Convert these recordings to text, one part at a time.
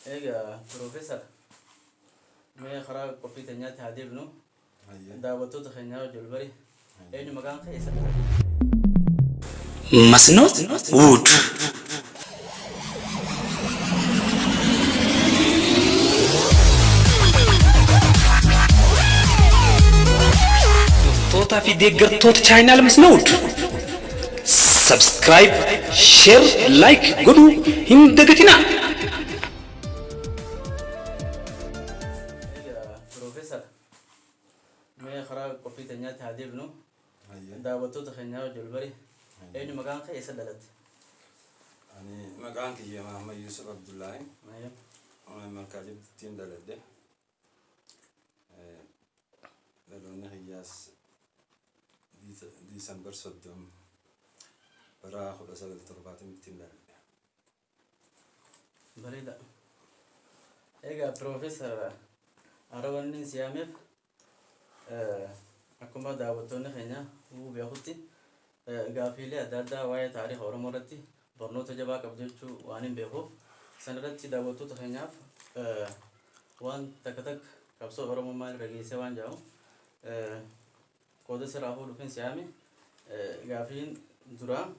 ايجا بروفيسور ما خرا قفي تنيات هادي بنو دعوتو تخنيا جلبري ايني مكان خيسا مسنو وود توتا في ديجر توت channel مسنود سبسكرايب شير لايك قدو هم دقتنا بروفيسور ما خرا قفي تنيات هادي بنو دعوتو تخنيا جلبري ايني مكان خيسا دلت أنا مكان كي محمد يوسف عبد الله ايوه أنا مركز تيم دلده لأنه هياس ديسمبر صدام برا خد أسأل التربات تيم دلده بريدا ايجا بروفيسور أرواني سيامير أكما دعوتو نخنيا وبياخدتي غافيلي أدادا واي تاريخ أورمورتي برنوتو جبا قبضيتشو وانين بيخو سنرتي دعوتو تخنياف وان تكتك كبسو أورمو مال رجيسي وان جاو قودة سرافو لفين سيامي غافين درام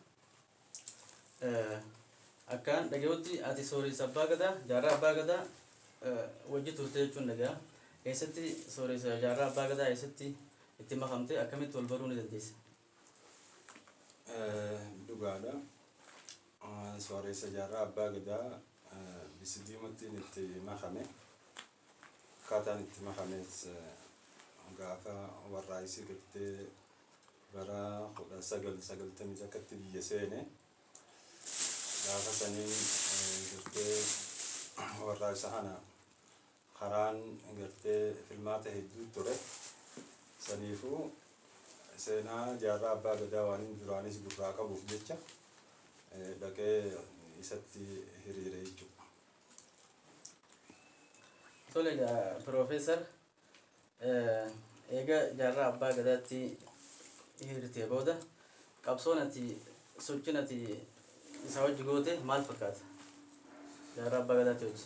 أكان دقيوتي آتي سوري سبا قدا جارا أبا قدا وجي تلتيجون نجا إيستي سوري جارا أبا قدا إيستي اتما خمتي أكمل تولبروني دنديس دوغادا سوري سجارة أبا قدا بسديمتي نتي مخمة كاتا نتي مخمة غافا والرئيسي كتي برا خدا سجل تميزا كتي بيسيني غافا سنين كتي والرئيس هانا خران كتي فيلمات هيدو توري سنيفو سينا جارا أبا قدا وانين درانيس براكا بوفجتشا دكي يستي هريري جو تولي بروفيسور ايجا جارا أبا قدا تي هيرتي بودا قبصونا تي سوچنا تي ساوج جوتي مال فكات جارا أبا قدا تيوج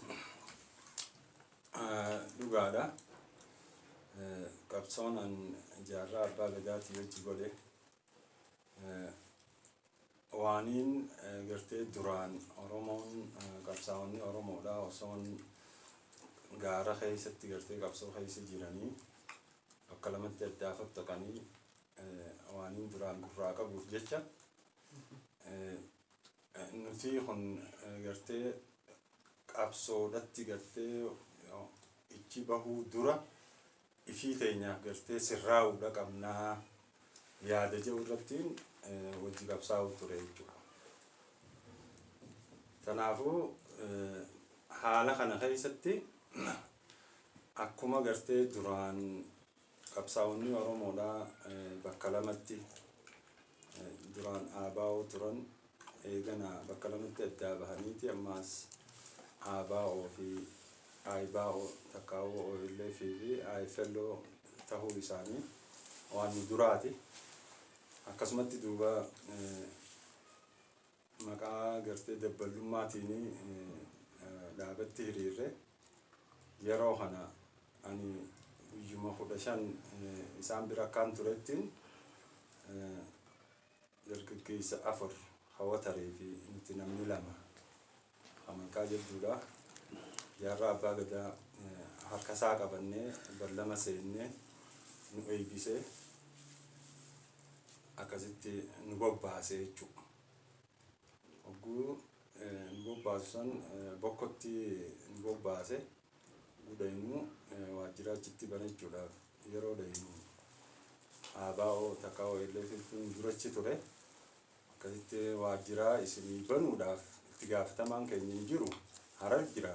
دوغادا قبصونا جارا أبا قدا تيوج جولي وانين قرتي دران أرومون قبصاوني أرومو دا وصون غارة خيستي قرتي قبصو خيس جيراني وكلمة الدافع تقني وانين دران قراقة بوفجتشا نتي خن قرتي قبصو دتي قرتي إتشي بهو درا إفي تينيا قرتي سراو دا قمنا يادة جورتين وجي قبصاو تريجو تنافو حالة خنا خيستي أكما قرتي دران قبصاوني ورمولا بكلامتي دران آباو تران إيغانا بكلامتي الدابهانيتي أماس آباو في آيباو تكاو اللي في آي فلو تهو لساني واني دراتي akkasumatti duuba maqaa gartee dabballummaatiin dhaabatti hiriirre yeroo kana ani guyyuma 15 isaan bira kan turettiin dargaggeessa 4 hawwataree fi nuti namni 2 amankaa jedhuudha jaarraa abbaa gadaa harkasaa qabannee ballama seennee nu eebbisee akkasitti nu bobbaasee jechuudha. Ogguu nu bobbaasan bokkotti nu bobbaase guddainu waajjiraachitti banachuudhaaf yeroo deemu ABO takkaawoo illee filfuun durachi ture akkasitti waajjiraa isinii banuudhaaf itti gaafatamaan keenya hin jiru harar jira.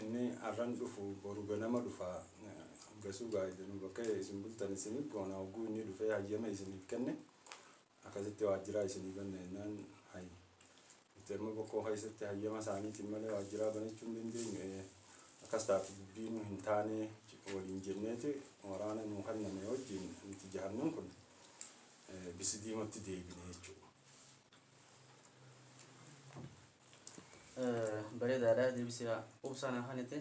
Inni arran dhufu boru ganama dhufaa gasuu gaa'idanii bakka isin bultan isiniif goona ogguu inni dhufee hayyama isiniif kenne akkasitti waajjiraa isinii banneenaan hayy terma bokkoo keessatti hayyama isaaniitiin malee waajjiraa banachuu hin dandeenyu akkas taatu dubbiin hin taane waliin jenneeti waraana nu kanname wajjin nuti jahannan kun bisi diimatti deebine jechuudha. bareedaadha deebisee ubsaan afaanite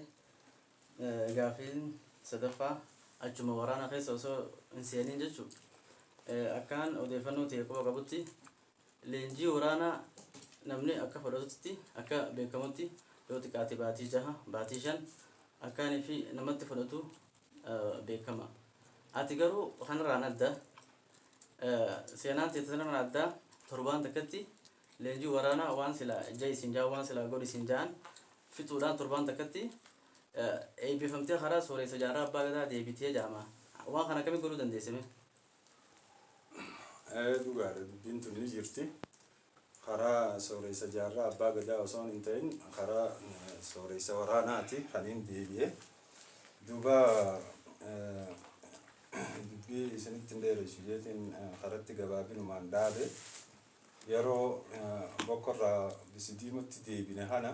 gaafiin sadaffaa achuma waraana keessa osoo hin seeniin jechuun akkaan odeeffannoo ta'e quba qabutti leenjii waraanaa namni akka fudhatutti akka beekamutti yoo xiqqaate baatii 6 baatii 5 akkaanii fi namatti fudhatu beekama. Ati garuu kanarraan adda seenaan teessanarraan adda torbaan takkatti leenjii waraanaa waan sila ija isin jaan waan sila godhi isin jaan fixuudhaan torbaan takkatti eebbifamtee karaa sooressa jaarraa abbaa gadaa deebitee jaama. Waan kana akkamiin godhuu dandeessime? Dhugaadha dubbiin tun ni jirti. Karaa sooressa jaarraa abbaa gadaa osoo hin ta'in karaa sooressa waraanaati kaniin deebi'ee duuba dubbii isinitti hin dheeressu jeetiin karatti gabaabinumaan dhaabe yeroo bokkorraa bisidiimatti deebine kana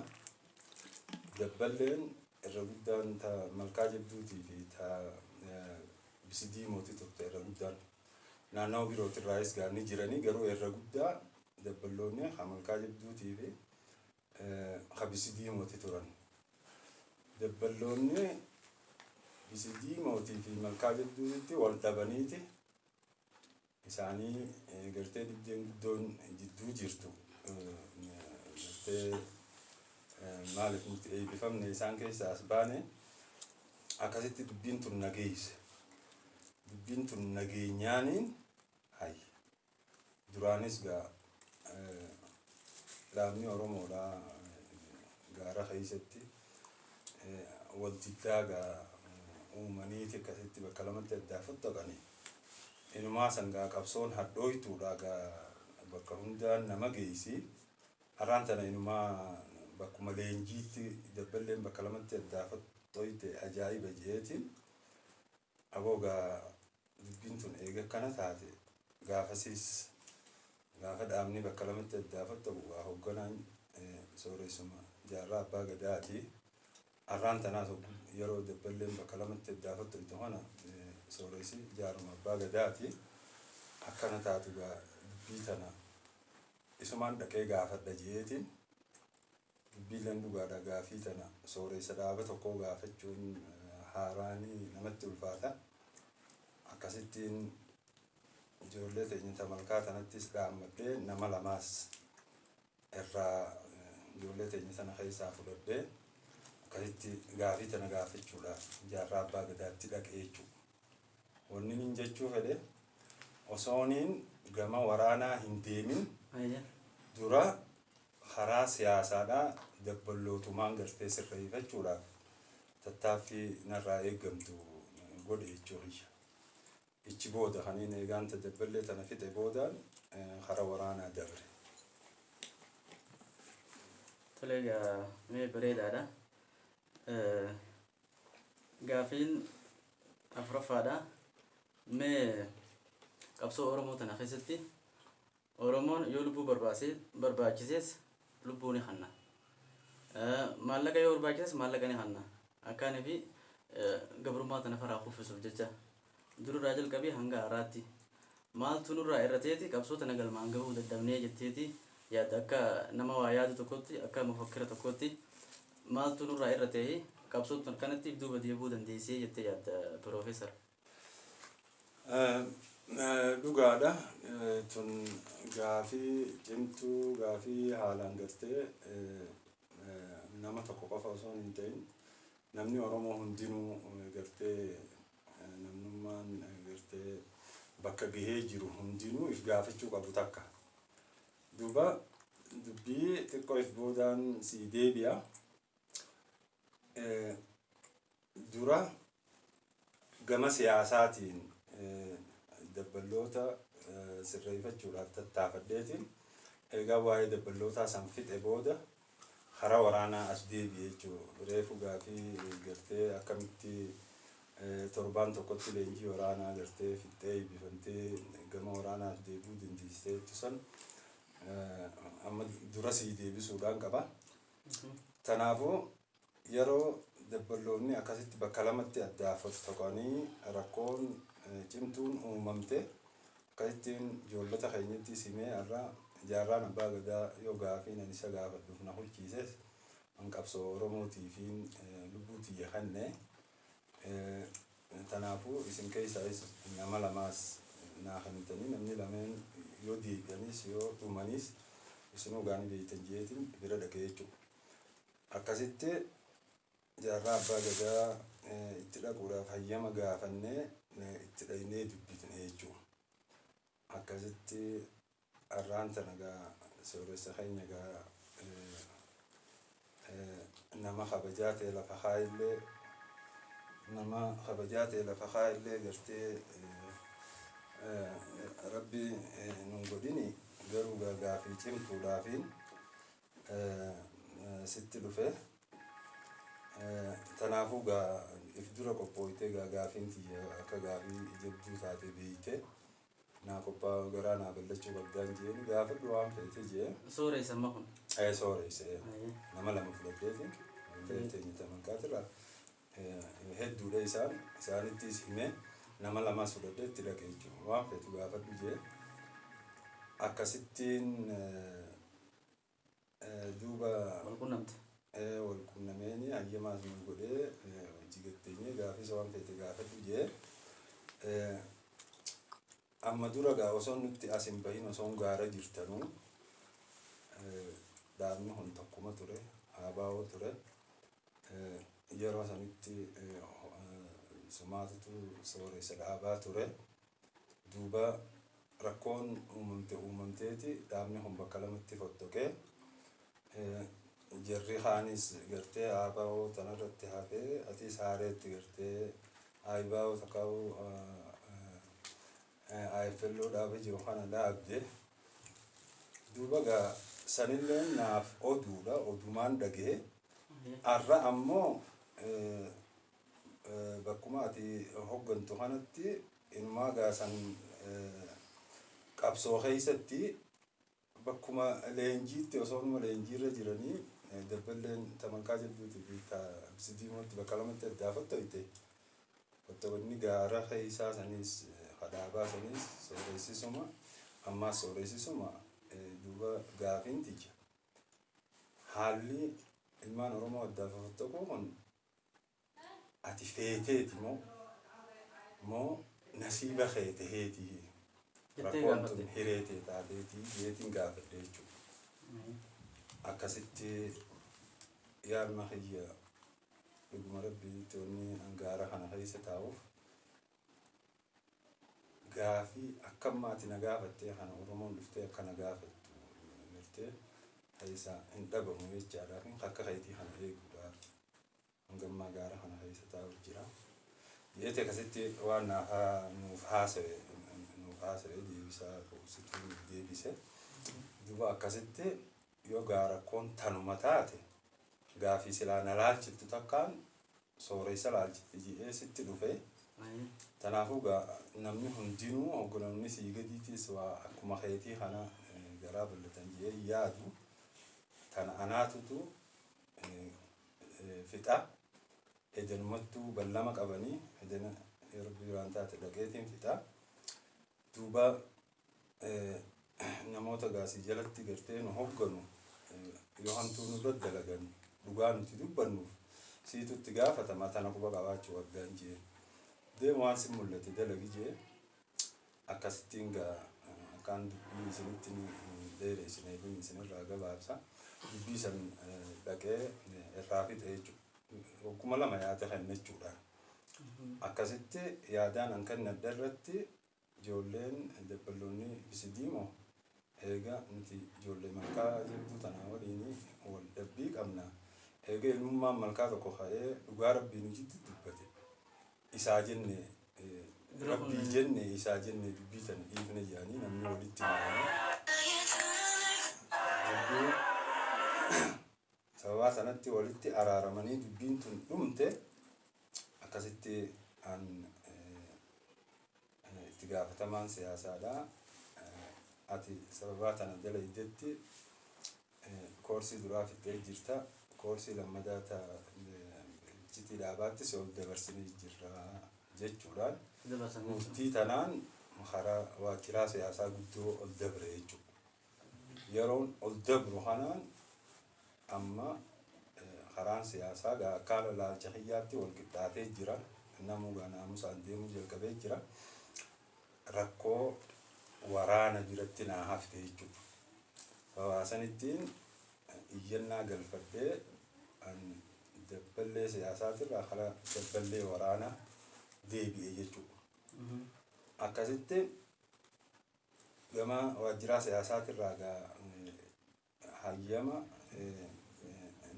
dabballeen irra guddaan ta malkaa jabduutii fi ta bisidiimooti turte irra guddaan naannoo birootirraayis gaanii jiranii garuu irra guddaa dabballoonni ha malkaa jabduutii fi ha bisidiimooti turan. Dabballoonni bisidiimootii fi malkaa jabduutitti wal dhabaniiti isaanii gartee dibdeen guddoon jidduu jirtu gartee maaliif nuti eebbifamne isaan keessaa as baane akkasitti dubbiin tun nageeyse. Dubbiin tun nageenyaaniin hay duraanis gaa dhaabni Oromoodhaa gaara keessatti waltittaa gaa uumaniiti akkasitti bakka lamatti addaa fottaqanii inumaa sangaa qabsoon hadhooytuudha gaa bakka hundaan nama geessi har'aan tana inumaa bakkuma leenjiitti dabballeen bakka lamatti addaa fottooyte ajaa'iba jeetiin aboo gaa dubbiin tun eega kana taate gaafasiis gaafa dhaabni bakka lamatti addaa fottaqu waa hoogganaan sooressuma jaarraa abbaa gadaati har'aan tanaas yeroo dabballeen bakka lamatti addaa fottaqu kana sooressi jaaruma abbaa gadaati akkana taatu gaa dubbii tana isumaan dhaqee gaafadha jeetiin dubbiileen dhugaadha gaafii tana sooressa dhaaba tokkoo gaafachuun haaraanii namatti ulfaata. Akkasittiin ijoollee teenya malkaa tanattis dhaammadhee nama lamaas irraa ijoollee teenya sana keessaa fudhadhee akkasitti gaafii tana gaafachuudhaaf jaarraa abbaa gadaatti dhaqee jechuudha. Wanni nin jechuu fedhe osooniin gama waraanaa hin deemin dura karaa siyaasaadhaa dabballootumaan gartee sirreeffachuudhaaf tattaaffii narraa eeggamtu godhe jechuudha. Ichi booda kaniin eegaan dabballee tana fixe boodaan karaa waraanaa dabre. Toleegaa mee bareedaadha. Gaafiin afuraffaadha. Mee qabsoo Oromoo tana keessatti Oromoon yoo lubbuu barbaachises lubbuu ni hanna. Maallaqa yoo barbaachises maallaqa ni hanna. Akkaanii fi gabrummaa tana faraa kuffisuuf jecha dururraa jalqabee hanga har'aatti maaltu nurraa irrateeti qabsoo tana galmaan gahuu dadhabnee jetteeti yaadda akka nama waa yaadu tokkotti akka mafakkira tokkotti maaltu nurraa irratee qabsoo kanatti duuba deebuu dandeessee jettee yaadda Piroofeesar? Dhugaadha tun gaafii cimtuu gaafii haalaan gartee nama tokko qofa osoo hin ta'in namni Oromoo hundinuu gartee namnummaan gartee bakka gahee jiru hundinuu if gaafachuu qabu takka. Duuba dubbii xiqqoo if boodaan sii deebi'a. Dura gama siyaasaatiin dabballoota sirreeffachuudhaaf tattaafadheetiin egaa waa'ee dabballootaa san fixe booda karaa waraanaa as deebi'e jechuudha. Reefu gaafii gartee akkamitti torbaan tokkotti leenjii waraanaa gartee fixxee eebbifamtee gama waraanaaf deebi'uu dandeessee san amma dura sii deebisuudhaan qaba. Kanaafuu yeroo dabballoonni akkasitti bakka lamatti addaa fottaqanii rakkoon cimtuun uumamte akkasittiin ijoollota keenyatti simee irraa jaarraan abbaa gadaa yoo gaafii nan isa gaafadhuuf na hulchiises qabsoo Oromootii fi lubbuutii yahanne tanaafu isin keessaayis nama lamaas naa kanitanii namni lameen yoo deebi'anis yoo dhumanis isinuu gaanii beeytan jeetiin bira dhaqee jechuudha. Akkasitti jaarraa abbaa gadaa itti dhaquudhaaf hayyama gaafannee itti dhaynee dubbifne jechuudha. Akkasitti arraan tana gaa sooressa keenya gaa nama kabajaa ta'e lafa haillee nama kabajaa ta'e lafa haillee gartee rabbi nun godhini garuu gaafii cimtuudhaafiin sitti dhufe tanaafuu gaa if dura qophooytee gaafiin tiyya akka gaafii jabduu taate beeyte naa qophaa garaa naa ballachuu qabdaan jeen gaafadhu waan feete jee sooreysa makun sooreyse nama lama fudhatteeti teenya tamankaatira hedduudha isaanittis hime nama lamas fudhadhee itti dhaqe jechuudha waan feetu gaafadhu jee akkasittiin duuba walqunnameenii hayyamaas nu godhee hojii gatteenye gaafisa waan feete gaafadhu jee amma dura gaa osoo nutti asin bahin osoo gaara jirtanuu dhaabni hun tokkuma ture aabaawoo ture yeroo sanitti sumaatutu sooressa dhaabaa ture duuba rakkoon uumamteeti dhaabni hun bakka lamatti fottoqee jarri haanis gartee aabaawoo tanarratti hafee atiis haareetti gartee aabaawoo takkaa'uu ayfelloo dhaabe jiru kana dhaabde duuba gaa sanillee naaf oduudha odumaan dhagee arra ammoo bakkuma ati hoggantu kanatti inumaa gaasan qabsoo keeysatti bakkuma leenjiitti osoonuma leenjiirra jiranii dabballeen tamankaa jedhuuti fi absidiimootti bakka lamatti addaafattoyte fottobanni gaara keeysaa sanis hadaabaa sanis sooreessisuma ammaas sooreessisuma duuba gaafiin tija haalli ilmaan Oromoo addaafafattokoo kun ati feeteeti moo nasiiba keete heetii rakkoon tun hireetee taateetii jeetiin gaafadhe jechuudha. Akkasitti yaadma hiyya dhuguma rabbiitti wanni angaara kana keessa taa'uuf gaafii akkammaati na gaafattee kana Oromoon dhuftee akkana gaafattu gartee keessa hin dhabamu jechaadhaaf akka keetii kana eeguudhaaf hangammaa gaara kana keessa taa'uuf jira. Jeete akkasitti waan nuuf haasa'e deebisaa ibsituu deebise duuba akkasitti yoo rakkoon tanuma taate gaafii silaa na laalchiftu takkaan sooreysa laalchifti jedhee sitti dhufe tanaafuu namni hundinuu hogganoonni sii gadiitiis waa akkuma keetii kana garaa bal'atan jedhee yaadu tana anaatutu fixa edenumattuu ballama qabanii edena yeroo biraan taate dhaqeetiin fixa duuba namoota gaasii jalatti gartee nu hogganu yoo hamtuu nurra dalagan dhugaa nuti dubbannuuf siitutti gaafatama tana quba qabaachuu waggaan jee deemu waan si mul'ate dalagi jee akkasittiin akkaan dubbii isinitti dheereessine isinirraa gabaabsa dubbii san dhaqee irraa fixe jechuudha. Hogguma lama yaada kenna jechuudha. Akkasitti yaadaan an kenna irratti ijoolleen dabballoonni bisidiimoo eega nuti ijoollee malkaa jabduu tanaa waliin wal dhabbii qabna. Eega ilmummaan malkaa tokko ka'ee dhugaa rabbii nuti dubbate isaa jenne rabbii jenne isaa jenne dubbii tana dhiifne jedhanii namni walitti maramee sababaa sanatti walitti araaramanii dubbiin tun dhumte akkasitti an itti gaafatamaan siyaasaadha. Ati sababaa tana dalaydetti koorsii duraa fittee jirta koorsii lammadaa citii dhaabaatti si ol dabarsinee jirra jechuudhaan murtii tanaan karaa waajjiraa siyaasaa guddoo ol dabre jechuudha. Yeroon ol dabru kanaan amma maraan siyaasaa akka ilaalcha kiyyaatti wal qixxaatee jira. Namuu naamusaan deemuu jalqabee jira. Rakkoo waraana biratti naa hafte jechuudha. Hawaasanittiin iyyannaa galfadhee dabballee siyaasaatirraa kara dabballee waraanaa deebi'e jechuudha. Akkasitti gama waajjira siyaasatirraa hayyama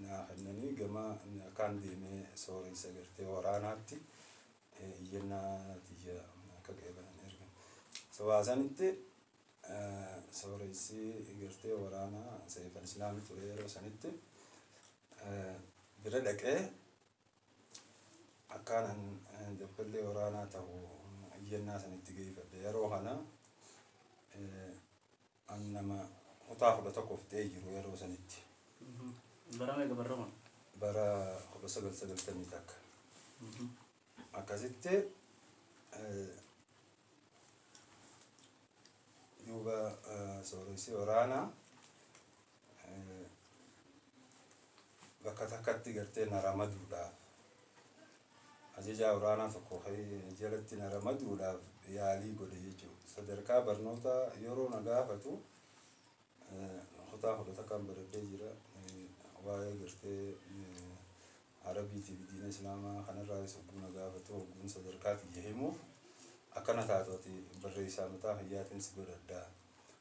naa kennanii gama kan deemee sooressa gartee waraanaatti iyyannaa tiyya akka qeebalan erga. Hawaasanitti sooressi gartee waraanaa Seefal Islaamii ture yeroo sanitti bira dhaqee akkaanan dabballee waraanaa ta'u iyyannaa sanitti geeffadhe. Yeroo kana nama kutaa 11 ta'ee jiru yeroo sanitti. Bara meeqa barra kun? Bara 1990 takka. Akkasitti duuba sooressi waraanaa bakka takkatti gartee na ramaduudhaaf ajajaa waraanaa tokko jalatti na ramaduudhaaf yaalii godhe jechuudha. Sadarkaa barnoota yeroo na gaafatu kutaa 11 kan baradhee jira. Waa'ee gartee Arabiitii fi diina Islaamaa kanarraa hogguu na gaafatu hogguun sadarkaa kiyya himuuf akkana taatoti barreessaa mataa fayyaatiin si godhadhaa.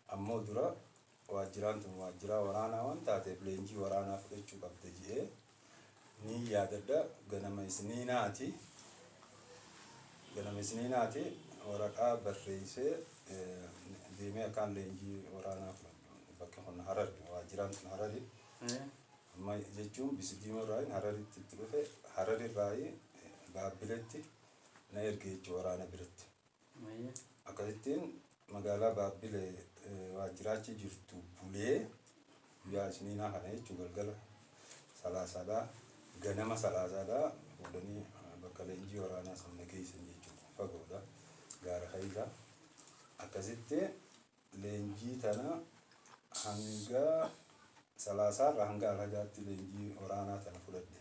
Ammoo dura waajjiraan tun waajjira waraanaa waan taateef leenjii waraanaa fudhachuu qabda jedhee ni yaadadha. Ganama isniinaati waraqaa barreessee deemee akkaan leenjii waraanaa bakka kun Harari waajjiraan tun Harari. Amma jechuun Bisidiima irraa Hararitti itti dhufe Harari irraa Baabbileetti na erge jechuudha waraana biratti. Akkasittiin magaalaa Baabbilee waajjiraachi jirtu bulee guyyaa isniinaa kana jechuudha galgala salaasaadhaa ganama salaasaadhaa fuudhanii bakka leenjii waraanaa sana geessan jechuudha. Fagoodha gaara Hayiilaa. Akkasitti leenjii tana hanga salaasaarraa hanga Alhajaatti leenjii waraanaa tana fudhadhe.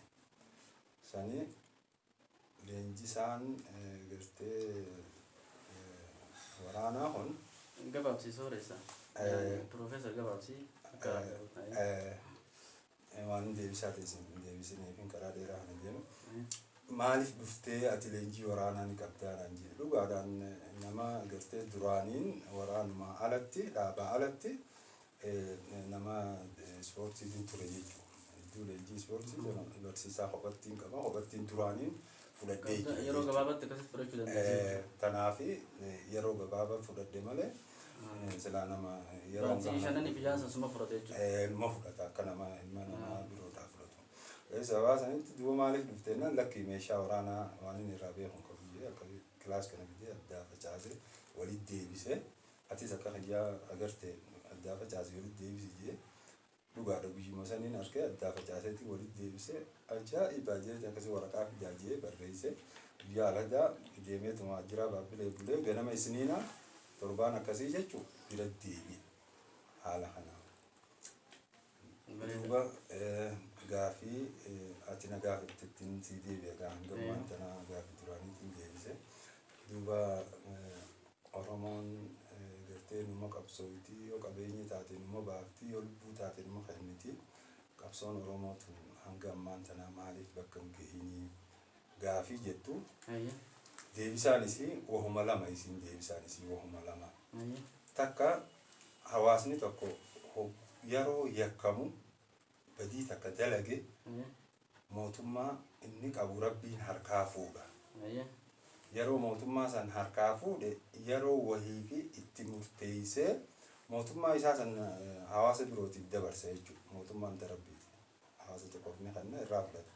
Sani leenjii isaan gartee waraanaa kun gabaabsii sooressa. Profeesar gabaabsii waan deebisaa teessin deebisneefin karaa dheeraa kana jennu. Maaliif dhuftee ati leenjii waraanaa ni qabdaa naan jedhe. Dhugaadhaan nama gartee duraaniin waraanuma alatti dhaabaa alatti nama ispoortiin ture jechuudha. Iddoo leenjii ispoortii barsiisaa kophattiin qaba. Kophattiin duraaniin fudhadhee jira. Yeroo gabaabatti akkasitti fudhachuu dandeessu. Kanaaf yeroo gabaabaa fudhadhe malee silaa nama yeroo Baantii shananii fi jaansa suma fudhate jechuudha. Ilma fudhata akka nama ilma namaa biroodhaa fudhatu. Hawaasanitti duuba maaliif dhufteenna lakkii meeshaa waraanaa waan inni irraa beekun qabu jedhee akka kilaas kana bidee addaa facaasee walitti deebisee atis akka fayyaa agarte addaa facaasee walitti deebisee jedhee dhugaadha guyyuma saniin harkee addaa facaaseetti walitti deebisee ajaa'ibaa jedhee akkasii waraqaa fidaa jedhee barreessee guyyaa Alhadaa deemeetuma waajjira Baabbilee bulee ganama isniinaa torbaan akkasii jechuun bira deebi'e haala kanaa. Duuba gaafii ati na gaafattettiin sii deebi'e gaafii tanaa gaafii duraaniitiin deebise. Duuba Oromoon gartee numa qabsootii yoo qabeenyi taate numa baaftii yoo lubbuu taate numa kenniti. Qabsoon Oromootu hanga ammaan tanaa maaliif bakka hin gahinii gaafii jettu. Deebisaanis wahuma lama isin deebisaanis wahuma lama. Takka hawaasni tokko yeroo yakkamu badii takka dalage mootummaa inni qabu rabbiin harkaa fuudha. Yeroo mootummaa san harkaa fuudhe yeroo wahii fi itti murteessee mootummaa isaa san hawaasa birootiif dabarsa jechuudha. Mootummaan darabbiiti. Hawaasa tokkoof ni kanna irraa fudhata.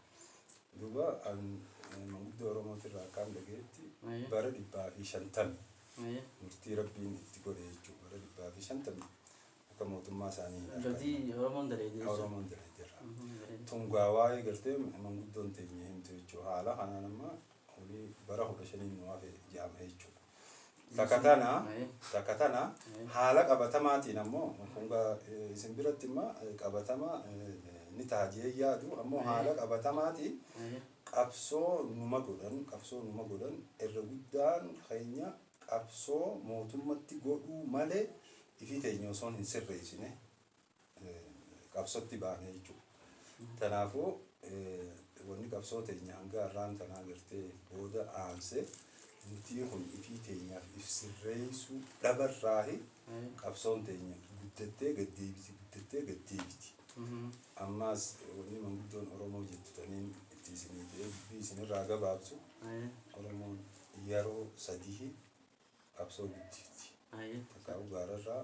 Duuba manguddoo Oromootirraa akkaan dhageetti bara 150 murtii rabbiin itti godhe jechuudha. Bara 150 akka mootummaa isaanii Loltii Oromoon daleedee. Oromoon daleedeerra. Tungaa waa'ee gartee manguddoon teenye himtu jechuudha. Haala kanaan amma bara 15 nuwaaf jaama jechuudha. Takka tana haala qabatamaatiin ammoo kungaa isin biratti immoo qabatama ni taajee yaadu ammoo haala qabatamaati qabsoo numa godhan irra guddaan keenya qabsoo mootummatti godhuu malee ifii teenya osoo hin sirreessine qabsootti baane jechuudha. Kanaafuu wanni qabsoo teenya hanga har'aan tanaa gartee booda aansee nuti kun ifii teenyaaf if sirreessuu dhabarraahi qabsoon teenya guddattee gaddeebiti. Ammaas wanni manguddoon Oromoo jettaniin itti isinii ta'ee isinirraa gabaabsu Oromoon yeroo sadii qabsoo guddifti. Takkaa'u gaararraa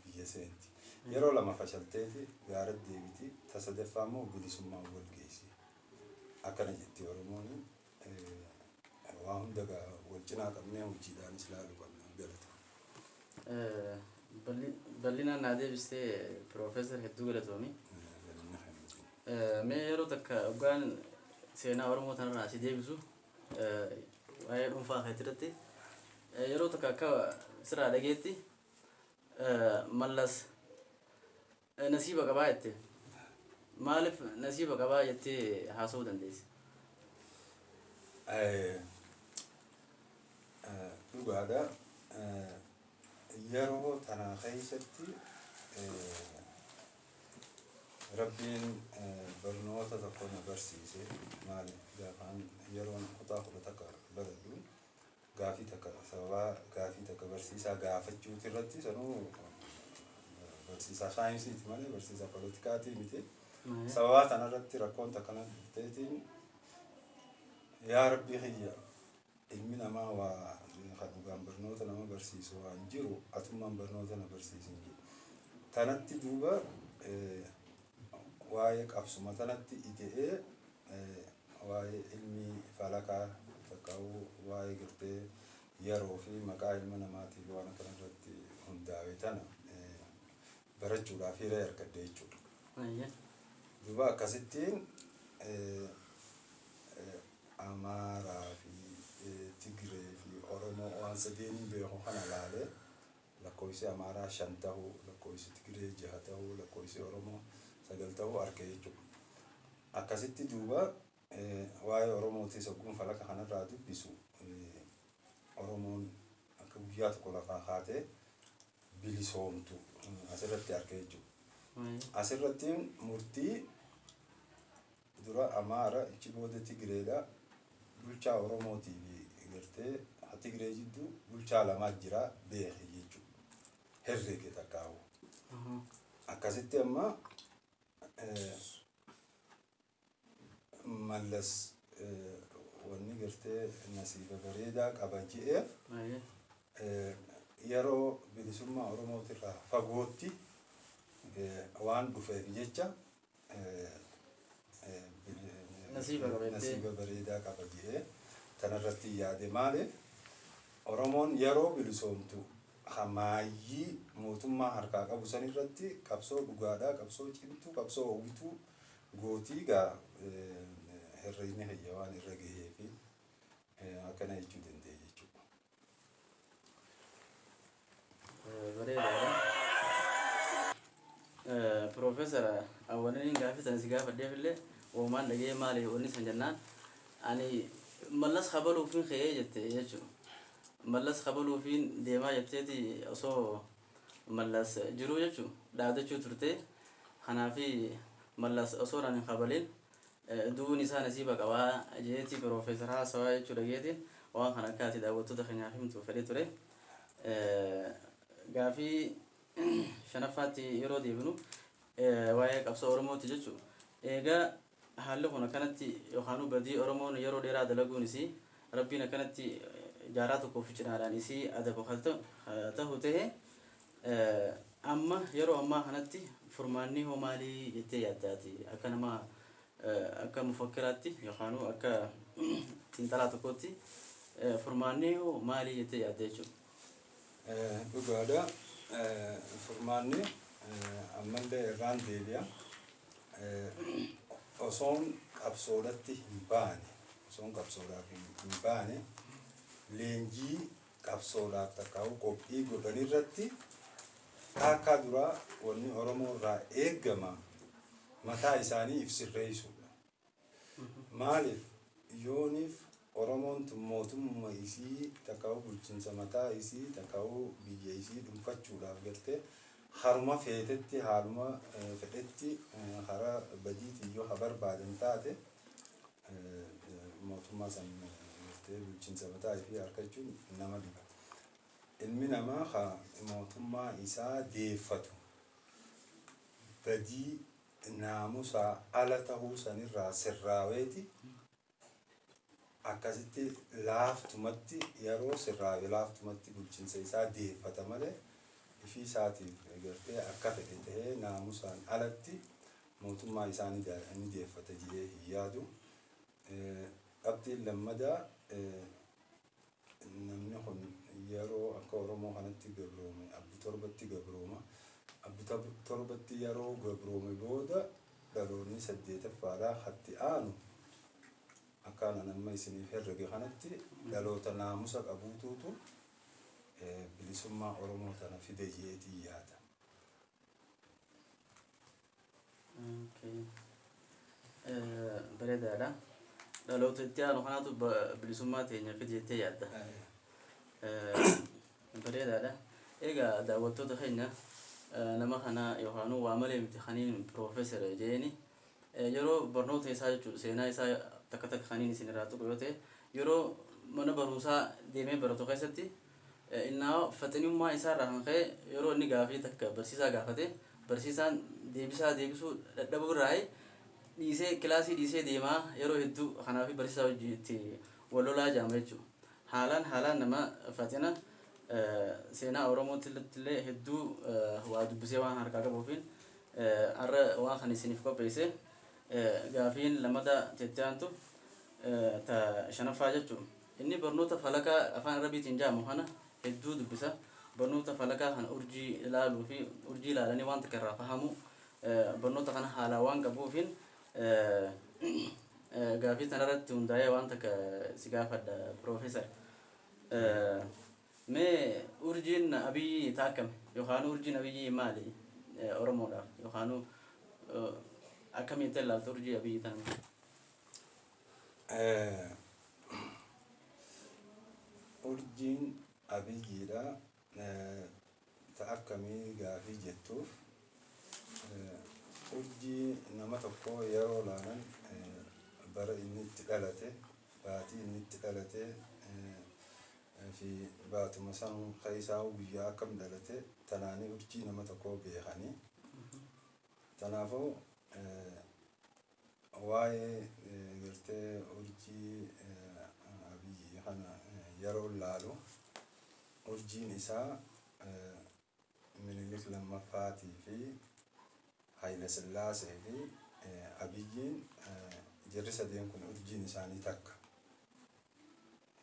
biyya seenti. Yeroo lama fashalteeti gaara deebiti tasadaffaa immoo bilisummaan wal geessi. Akkana jetti Oromoon waa hunda wal cinaa qabnee hojiidhaanis ilaaluu qabna galata. Bal'inaan naa deebistee Piroofeesar hedduu galatoomi. Mee yeroo takka dhugaan seenaa Oromoo tanarraa si deebisu waa'ee dhuunfaa keetirratti yeroo takka akka siraa dhageetti mallas nasiiba qabaa jette maaliif nasiiba qabaa jettee haasa'uu dandeesse? Dhugaadha. Yeroo tana keessatti Rabbiin barnoota tokko na barsiise maali gaafaan yeroon kutaa kudha takka baradhuun gaafii takka barsiisaa gaafachuuti irratti sanuu barsiisaa saayinsiiti malee barsiisaa poolitikaati miti. Sababaa tanarratti rakkoon takkana ta'eetiin yaa Rabbii kiyya ilmi namaa waa dhugaan barnoota nama barsiisu waan jiru atummaan barnoota na barsiisin jiru. Tanatti duuba waa'ee qabsuma tanatti ida'ee waa'ee ilmi falakaa takkaa'uu waa'ee gartee yeroo fi maqaa ilma namaatiif waan kanarratti hundaa'e tana barachuudhaaf hira harkadde jechuudha. Duuba akkasittiin Amaaraa fi Tigiree fi Oromoo waan sadeeniin beeku kana laalee lakkoofsi Amaaraa 5 ta'uu, lakkoofsi Tigiree 6 ta'uu, lakkoofsi Oromoo 9 ta'uu arge jechuudha. Akkasitti duuba waa'ee Oromootis ogguun falaka kanarraa dubbisu Oromoon akka guyyaa tokko lafaa kaatee bilisoomtu asirratti arge jechuudha. Asirratti murtii dura Amaara ichi booda Tigireedha bulchaa Oromootiif gartee Tigiree jidduu bulchaa lamaa jira beeki jechuudha. Herreege takkaa'u. Akkasitti amma mallas wanni gartee nasiiba bareedaa qaba je'eef yeroo bilisummaa Oromootirraa fagootti waan dhufeef jecha nasiiba bareedaa qaba je'ee tanarratti yaade maaliif Oromoon yeroo bilisoomtu hamaayyii mootummaa harkaa qabu sanirratti qabsoo dhugaadhaa, qabsoo cimtuu, qabsoo hawwituu gootii gaa herreeyni hayya waan irra gahee fi akkana jechuu danda'e jechuudha. Bareedaadha. Piroofeesar awwalaniin gaafatan si gaafadheefillee uumaan dhagee maali wanni san jennaan ani mallas kabaluufiin ka'ee jette jechuudha. Mallas kabaluufiin deemaa jetteeti osoo mallas jiruu jechuudha dhaadachuu turte kanaafi mallas osoo nan hin kabalin duun isaa nasiiba qabaa jeeti Piroofeesar haasawaa jechuudha dhageetiin waan kana akkaati daawwattoota keenyaaf himtu fedhee ture. Gaafii shanaffaatti yeroo deebinu waa'ee qabsoo Oromooti jechuudha. Egaa haalli kun akkanatti yookaan badii Oromoon yeroo dheeraa dalaguunis Rabbiin akkanatti jaaraa tokkoof cinaadhaan isii adaba ta'u ta'e amma yeroo ammaa kanatti furmaanni hoo maalii jettee yaaddaati akka nama akka mufakkiraatti yookaan akka xiinxalaa tokkotti furmaanni hoo maalii jettee yaadda jechuudha. Dhugaadha. Furmaanni ammallee irraan deebi'a. Osoon qabsoodhaatti hin baane leenjii qabsoodhaaf takkaa'u qophii godhanirratti akka duraa wanni Oromoo irraa eegama mataa isaanii ibsirreessuudha. Maaliif yooniif Oromoon mootummaa isii takkaa'u bulchiinsa mataa isii takkaa'u biyya isii dhuunfachuudhaaf gartee haruma feetetti haaluma fedhetti hara badiitii yoo barbaadan taate mootummaa san gartee bulchiinsa mataa isii harkachuun nama dhiba. Ilmi namaa mootummaa isaa deeffatu badii naamusaa ala ta'uu sanirraa sirraaweti akkasitti laaftumatti yeroo sirraawee laaftumatti bulchiinsa isaa deeffata malee ifii isaatiif gartee akka fedhe ta'ee naamusaan alatti mootummaa isaa ni deeffata jedhee hin yaadu. Qabxiin lammadaa namni kun yeroo akka Oromoo kanatti gabroome abbi torbatti gabrooma. Abbi torbatti yeroo gabroome booda dhaloonni saddeetaffaadhaa hatti aanu akkaan nama isiniif herrege kanatti dhaloota naamusa qabuutuutu bilisummaa Oromoo tana fide jedheetii yaada. Bareedaadha. Dhaloota itti aanu kanaatu bilisummaa teenya fide jettee yaadda. Bareedaadha. Egaa daawwattoota keenya nama kana yookaan waa malee miti kaniin Profeesar jeeni yeroo barnoota isaa jechuudha seenaa isaa takka takka kaniin isin irraa tuqu yoo ta'e yeroo mana barumsaa deemee baratu keessatti innaa faxinummaa isaa irraa kan ka'e yeroo inni gaafii takka barsiisaa gaafate barsiisaan deebisuu dadhabuu irraa dhiisee kilaasii dhiisee deemaa yeroo hedduu kanaaf barsiisaa wajjiitti wal lolaa jaama jechuudha. Haalaan nama faxina seenaa Oromootti illee hedduu waa dubbisee waan harkaa qabuufiin har'a waan kan isiniif qopheesse gaafiin lamada jechaantu ta shanaffaa jechuun inni barnoota falakaa afaan Arabiitiin jaamu kana hedduu dubbisa. Barnoota falakaa kana urjii ilaaluu fi urjii ilaalanii waan takka irraa fahamu barnoota kana haalaa waan qabuufiin gaafii tanarratti hundaa'ee waan takka si gaafadha Profeesar. Mee urjiin Abiyyi taakkame yookaan urjiin Abiyyi maali Oromoodhaaf yookaan akkamitti ilaalta urjii Abiyyi tana? Urjiin Abiyyiidha akkamii gaafii jettuuf urjii nama tokko yeroo laalan bara inni itti dhalate baatii inni itti dhalate fi baatuma san keessaa guyyaa akkam dhalate tanaanii urjii nama tokko beekanii tanaafuu waa'ee gartee urjii Abiyyi kana yeroo laalu urjiin isaa Minilik lammaffaatii fi Haile Sillaasee fi Abiyyiin jarri sadeen kun urjiin isaanii takka.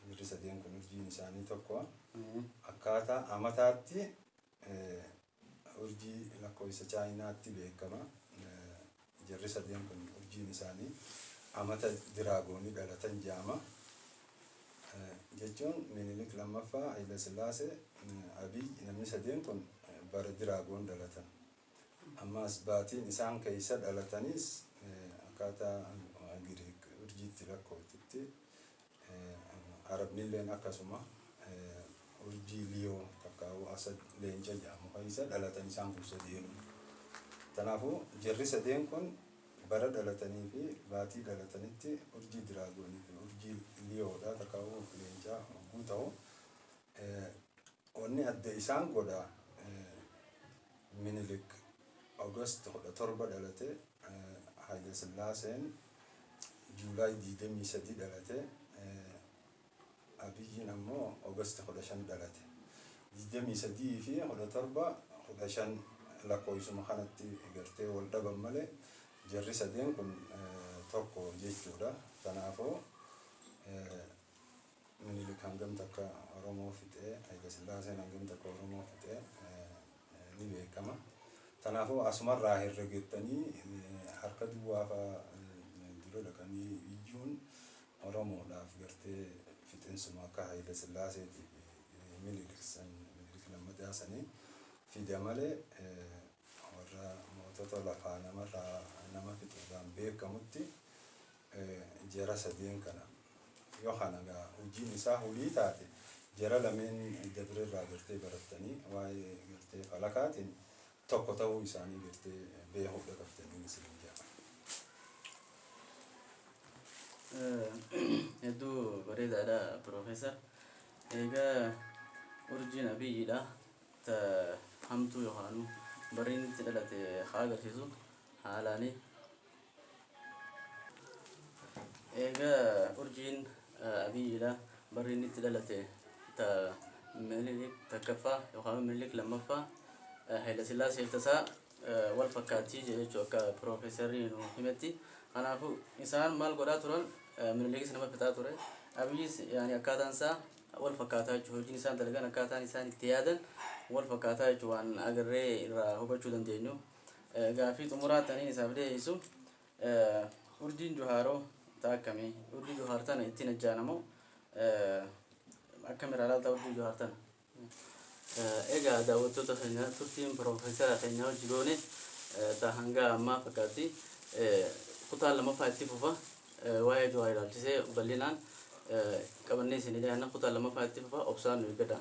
Jarri sadeen kun urjiin isaanii tokko akkaataa amataatti urjii lakkoofsa Chaayinaatti beekama. Jarri sadeen kun urjiin isaanii amata diraagoonii dhalatan jaama. Jechuun Minilik lammaffaa Haile Sillaasee Abiyyi namni sadeen kun bara diraagoon dhalatan. Ammas baatiin isaan keessa dhalatanis akkaataa Giriik urjiitti lakkooftutti Arabnilleen akkasuma urjii Liyoo takkaa'u Asad Leenca jedhamu keessa dhalatan isaan kun sadeenu. Kanaafuu jarri sadeen kun bara dhalatanii fi baatii dhalatanitti urjii diraagoonii fi urjii Liyoodha takkaa'u Leencaa hogguu ta'u wanni adda isaan godha Minilik August 17 dhalate Haile Sillaaseen Juulaay 23 dhalate Abiyyiin ammoo August 15 dhalate 23 fi 15 lakkoofsuma kanatti gartee wal dhaban malee jarri sadeen kun tokko jechuudha. Kanaafuu Minilik hangam takka Oromoo fixee Haile Sillaaseen hangam takka Oromoo fixee ni beekama. Kanaafuu asumarraa herregettanii harka duwwaafaa dura dhaqanii iyyuun Oromoodhaaf gartee fixeensuma akka Haile Sillaaseetii fi Minilik lammataa sanii fida malee warra jiraattota lafaa nama fixuudhaan beekamutti jara sadeen kana yoo kana egaa hojiin isaa hulii taate jara lameen dabre irraa gartee barattanii waa'ee gartee falakaatiin tokko ta'uu isaanii gartee beekuudha qabtanii isin jedha. Hedduu bareedaadha Profeesar. Egaa urjiin abiyyiidha ta hamtuu yookaan bariin itti dhalate haa agarsiisu haalaani. Egaa urjiin abiyyiidha bariin itti dhalate ta Minilik takkaffaa yookaan Minilik lammaffaa Haayila Sillaasee tasaa wal fakkaatii jechuu akka Profeesarri nu himetti. Kanaafuu isaan maal godhaa turan Minilikis nama fixaa ture. Abiyyis yaani akkaataan isaa wal fakkaataa jechuudha. Hojiin isaan dalagan akkaataan isaan itti yaadan wal fakkaataa jechuudha waan agarree irraa hubachuu dandeenyu. Gaaffii xumuraa taniin isaaf dhiyeessu urjiin Johaaroo ta'a akkamii? Urjii Johaar tana ittiin ajjaanamoo akkam irraa laalta urjii Johaar tana? Egaa daawwattoota keenya turtiin Profeesara keenya hojii goone ta'a hanga ammaa fakkaatti kutaa lammaffaa itti fufa waa'ee Johaar ilaalchisee bal'inaan qabannee isin dhiyaanna kutaa lammaffaa itti fufa obsaan nu eeggadha.